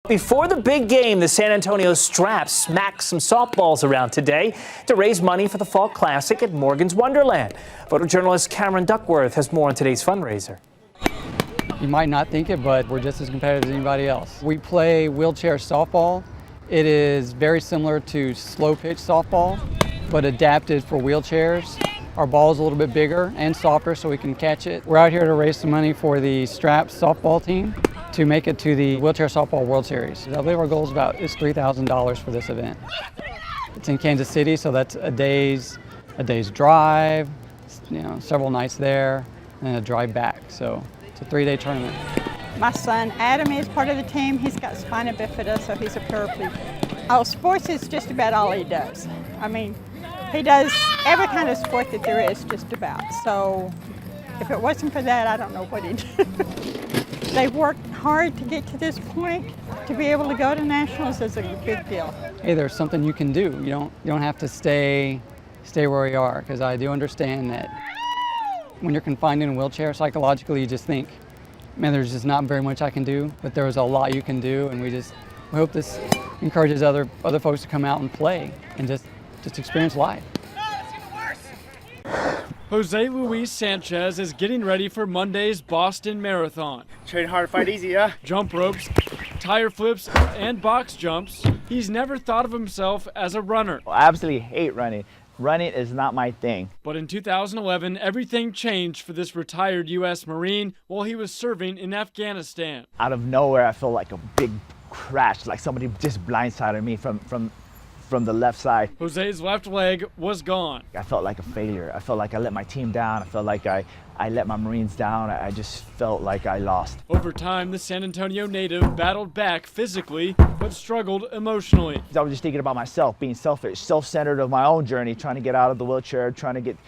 Before the big game, the San Antonio Straps smacked some softballs around today to raise money for the Fall Classic at Morgan's Wonderland. Photojournalist Cameron Duckworth has more on today's fundraiser. You might not think it, but we're just as competitive as anybody else. We play wheelchair softball. It is very similar to slow pitch softball, but adapted for wheelchairs. Our ball is a little bit bigger and softer so we can catch it. We're out here to raise some money for the Straps softball team to make it to the Wheelchair Softball World Series. I believe our goal is $3,000 for this event. It's in Kansas City, so that's a day's drive, several nights there, and a drive back. So it's a 3-day tournament. My son Adam is part of the team. He's got spina bifida, so he's a paraplegic. Oh, sports is just about all he does. I mean, he does every kind of sport that there is, just about. So if it wasn't for that, I don't know what he'd do. They've worked hard to get to this point. To be able to go to nationals is a big deal. Hey, there's something you can do. You don't have to stay where you are, because I do understand that when you're confined in a wheelchair, psychologically you just think, man, there's just not very much I can do, but there's a lot you can do, and we hope this encourages other folks to come out and play and just experience life. Jose Luis Sanchez is getting ready for Monday's Boston Marathon. Train hard, fight easy, yeah? Jump ropes, tire flips, and box jumps. He's never thought of himself as a runner. I absolutely hate running. Running is not my thing. But in 2011, everything changed for this retired U.S. Marine while he was serving in Afghanistan. Out of nowhere, I felt like a big crash, like somebody just blindsided me from the left side. Jose's left leg was gone. I felt like a failure. I felt like I let my team down. I felt like I let my Marines down. I just felt like I lost. Over time, the San Antonio native battled back physically, but struggled emotionally. I was just thinking about myself, being selfish, self-centered of my own journey, trying to get out of the wheelchair, trying to get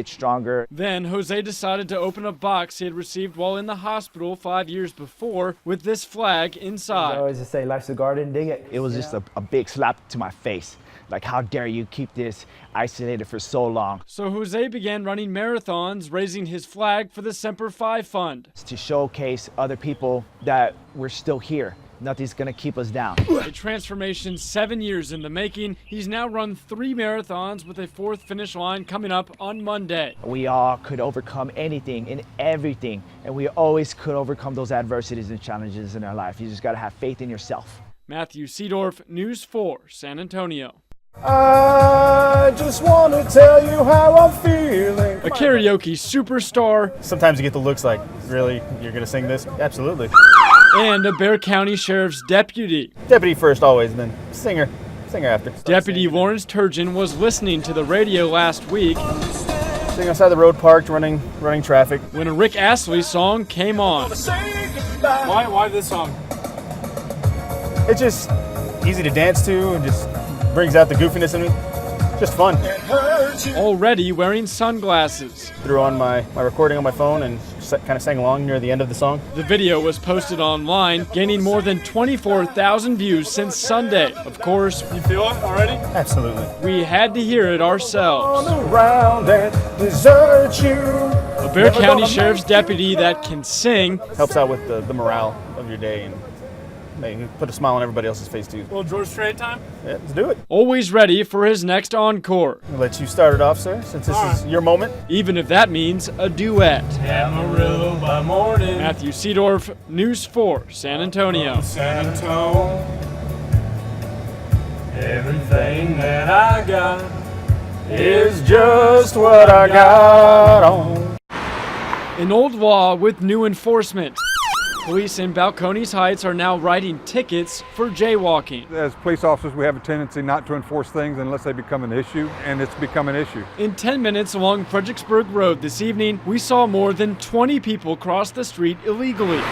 stronger. Then Jose decided to open a box he had received while in the hospital 5 years before with this flag inside. I always just say, life's a garden, dig it. It was just a big slap to my face. Like, how dare you keep this isolated for so long? So Jose began running marathons, raising his flag for the Semper Fi Fund. To showcase other people that we're still here. Nothing's gonna keep us down. A transformation 7 years in the making. He's now run 3 marathons with a 4th finish line coming up on Monday. We all could overcome anything and everything, and we always could overcome those adversities and challenges in our life. You just gotta have faith in yourself. Matthew Seedorf, News 4, San Antonio. I just want to tell you how I'm feeling. A karaoke superstar. Sometimes you get the looks like, really? You're going to sing this? Absolutely. And a Bexar County Sheriff's deputy. Deputy first always, then singer after. Deputy Lawrence Turgeon was listening to the radio last week. Sitting outside the road parked, running traffic. When a Rick Astley song came on. Why this song? It's just easy to dance to and just brings out the goofiness in me. Just fun. Already wearing sunglasses. Threw on my recording on my phone and kind of sang along near the end of the song. The video was posted online, gaining more than 24,000 views since Sunday. Of course, you feel it already? Absolutely. We had to hear it ourselves. Around and desert you. A Bexar County Sheriff's deputy that can sing. Helps out with the morale of your day and put a smile on everybody else's face too. A little George Strait time? Yeah, let's do it. Always ready for his next encore. I'll let you start it off, sir, since this is your moment. Even if that means a duet. Amarillo by morning. Matthew Seedorf, News 4, San Antonio. San Antonio. Everything that I got is just what I got on. An old law with new enforcement. Police in Balcones Heights are now writing tickets for jaywalking. As police officers, we have a tendency not to enforce things unless they become an issue, and it's become an issue. In 10 minutes along Fredericksburg Road this evening, we saw more than 20 people cross the street illegally.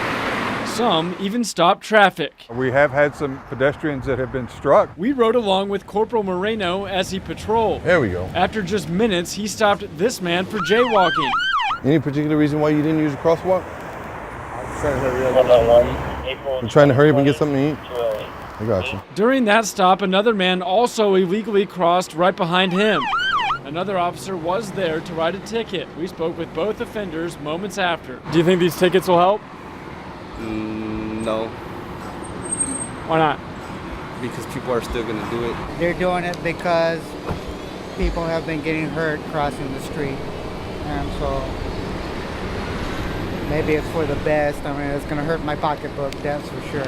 Some even stopped traffic. We have had some pedestrians that have been struck. We rode along with Corporal Moreno as he patrolled. There we go. After just minutes, he stopped this man for jaywalking. Any particular reason why you didn't use a crosswalk? I'm trying to hurry up and get something to eat. I got you. During that stop, another man also illegally crossed right behind him. Another officer was there to write a ticket. We spoke with both offenders moments after. Do you think these tickets will help? No. Why not? Because people are still going to do it. They're doing it because people have been getting hurt crossing the street. And so maybe it's for the best. I mean, it's going to hurt my pocketbook, that's for sure.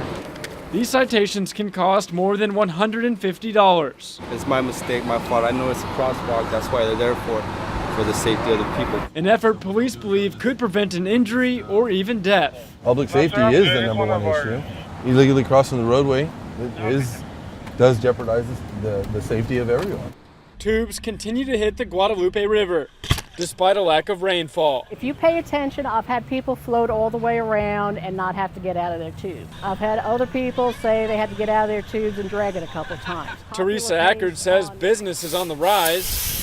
These citations can cost more than $150. It's my mistake, my fault. I know it's a crosswalk. That's why they're there for the safety of the people. An effort police believe could prevent an injury or even death. Public safety is the number one issue. Illegally crossing the roadway does jeopardize the safety of everyone. Tubes continue to hit the Guadalupe River, despite a lack of rainfall. If you pay attention, I've had people float all the way around and not have to get out of their tube. I've had other people say they had to get out of their tubes and drag it a couple times. Teresa Ackard says business is on the rise.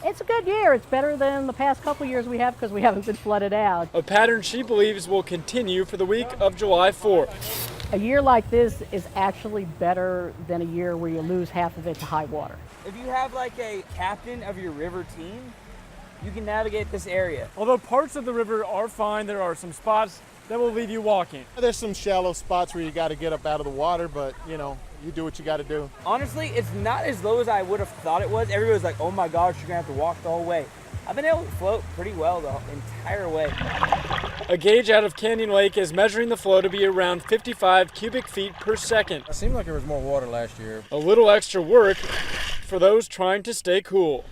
It's a good year. It's better than the past couple years we have because we haven't been flooded out. A pattern she believes will continue for the week of July 4th. A year like this is actually better than a year where you lose half of it to high water. If you have like a captain of your river team, you can navigate this area. Although parts of the river are fine, there are some spots that will leave you walking. There's some shallow spots where you got to get up out of the water, but you know, you do what you got to do. Honestly, it's not as low as I would have thought it was. Everybody was like, oh my gosh, you're gonna have to walk the whole way. I've been able to float pretty well the entire way. A gauge out of Canyon Lake is measuring the flow to be around 55 cubic feet per second. It seemed like there was more water last year. A little extra work for those trying to stay cool.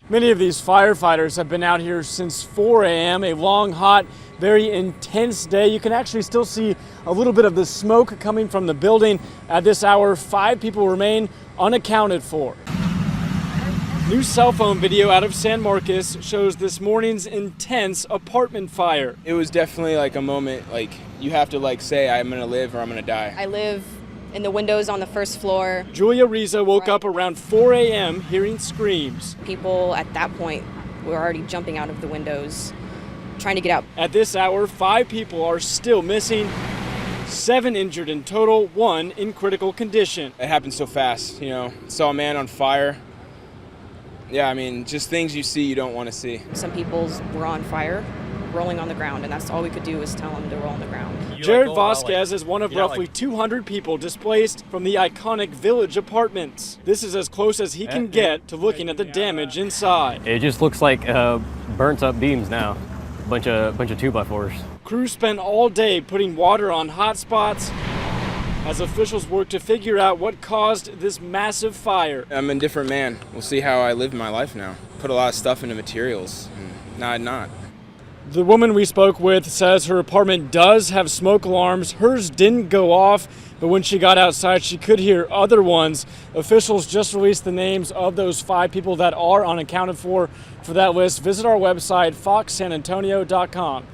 Many of these firefighters have been out here since 4 a.m., a long, hot, very intense day. You can actually still see a little bit of the smoke coming from the building. At this hour, 5 people remain unaccounted for. New cell phone video out of San Marcos shows this morning's intense apartment fire. It was definitely like a moment, like you have to like say I'm going to live or I'm going to die. I live in the windows on the first floor. Julia Riza woke up around 4 a.m. hearing screams. People at that point were already jumping out of the windows, trying to get out. At this hour, 5 people are still missing, 7 injured in total, 1 in critical condition. It happened so fast, you know. Saw a man on fire. Yeah, I mean, just things you see you don't want to see. Some people were on fire, rolling on the ground, and that's all we could do was tell them to roll on the ground. Jared Vasquez is one of roughly 200 people displaced from the iconic Village apartments. This is as close as he can get to looking at the damage inside. It just looks like burnt up beams now. Bunch of 2x4s. Crews spent all day putting water on hot spots as officials work to figure out what caused this massive fire. I'm a different man. We'll see how I live my life now. Put a lot of stuff into materials. Now I'm not. The woman we spoke with says her apartment does have smoke alarms. Hers didn't go off, but when she got outside, she could hear other ones. Officials just released the names of those 5 people that are unaccounted for. For that list, visit our website, foxsanantonio.com.